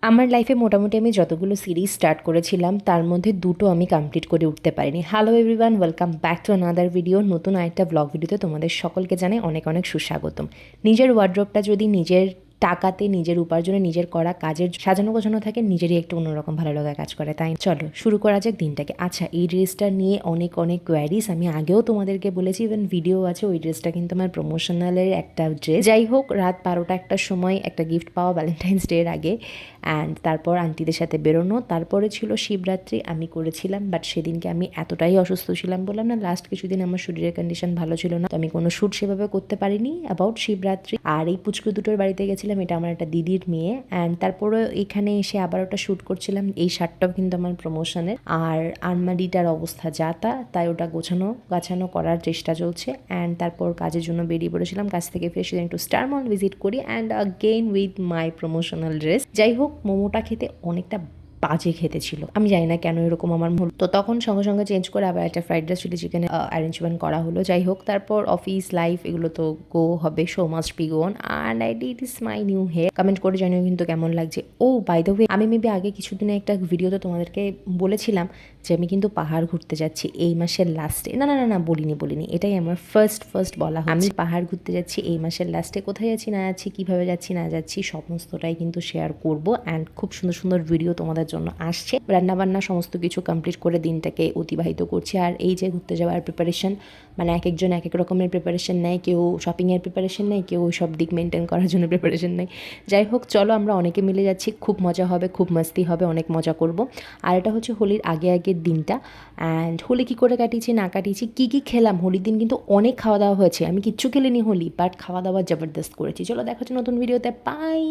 আমার লাইফে মোটামুটি আমি যতগুলো সিরিজ স্টার্ট করেছিলাম তার মধ্যে দুটো আমি কমপ্লিট করে উঠতে পারিনি। Hello everyone, welcome back to another video. নতুন আরেকটা ব্লগ ভিডিওতে তোমাদের সকলকে জানাই অনেক অনেক সুস্বাগতম। নিজের ওয়ার্ড্রোবটা যদি নিজের টাকাতে, নিজের উপার্জনে, নিজের করা কাজের সাজানো গোছানো থাকে, নিজেরই একটু অন্যরকম ভালো লাগা কাজ করে। তাই চলো শুরু করা যাক দিনটাকে। আচ্ছা, এই ড্রেসটা নিয়ে অনেক অনেক কোয়ারিজ আমি আগেও তোমাদেরকে বলেছি, ইভেন ভিডিও আছে। ওই ড্রেসটা কিন্তু আমার প্রমোশনালের একটা ড্রেস। যাই হোক, রাত 12টা একটার সময় একটা গিফট পাওয়া ভ্যালেন্টাইন্স ডে এর আগে, অ্যান্ড তারপর আন্টিদের সাথে বেরোনো। তারপরে ছিল শিবরাত্রি, আমি করেছিলাম, বাট সেদিনকে আমি এতটাই অসুস্থ ছিলাম, বললাম না লাস্ট কিছুদিন আমার শরীরের কন্ডিশন ভালো ছিল না, তো আমি কোনো শ্যুট সেভাবে করতে পারিনি অ্যাবাউট শিবরাত্রি। আর এই পুচকু দুটোর বাড়িতে গেছিলাম, এটা আমার একটা দিদির মেয়ে, অ্যান্ড তারপরে এখানে এসে আবার ওটা শ্যুট করছিলাম। এই শার্টটাও কিন্তু আমার প্রমোশনের। আর আলমারিটার অবস্থা যা তা, তাই ওটা গাছানো করার চেষ্টা চলছে। অ্যান্ড তারপর কাজের জন্য বেরিয়ে পড়েছিলাম। কাজ থেকে ফিরে সেদিন একটু স্টার মল ভিজিট করি, and again with my promotional dress. যাই হোক, মোমোটা খেতে অনেকটা বাজে খেতে ছিল, আমি জানি না কেন এরকম আমার হলো। তো তখন সঙ্গে সঙ্গে চেঞ্জ করে আবার একটা fried rice chilli chicken arrangement করা হলো। যাই হোক, তারপর অফিস লাইফ এগুলো তো গো হবে, show must be go on, and I did is my new hair. Comment করে জানিও কিন্তু কেমন লাগছে। ও বাই দ্য ওয়ে, আমি মেবি আগে কিছুদিনে একটা ভিডিওতে তোমাদেরকে বলেছিলাম যে আমি কিন্তু পাহাড় ঘুরতে যাচ্ছি এই মাসের লাস্টে। না না না না, বলিনি, এটাই আমার ফার্স্ট বলা। আমি পাহাড় ঘুরতে যাচ্ছি এই মাসের লাস্টে। কোথায় যাচ্ছি না যাচ্ছি, কীভাবে যাচ্ছি না যাচ্ছি, সমস্তটাই কিন্তু শেয়ার করবো। অ্যান্ড খুব সুন্দর সুন্দর ভিডিও তোমাদের জন্য আসছে। রান্নাবান্না সমস্ত কিছু কমপ্লিট করে দিনটাকে অতিবাহিত করছি। আর এই যে ঘুরতে যাওয়ার প্রিপারেশন, মানে এক একজন এক এক রকমের প্রিপারেশন নেয়। কেউ শপিংয়ের প্রিপারেশন নেয়, কেউ সব দিক মেনটেন করার জন্য প্রিপারেশন নেয়। যাই হোক, চলো আমরা অনেকে মিলে যাচ্ছি, খুব মজা হবে, খুব মাস্তি হবে, অনেক মজা করব। আর এটা হচ্ছে হোলির আগের দিনটা। অ্যান্ড হোলি কী করে কাটিয়েছি না কাটিয়েছি, কী খেলাম, হোলির দিন কিন্তু অনেক খাওয়া দাওয়া হয়েছে। আমি কিচ্ছু খেলিনি হোলি, বাট খাওয়া দাওয়া জবরদস্ত করেছি। চলো দেখা হচ্ছে নতুন ভিডিওতে, বাই।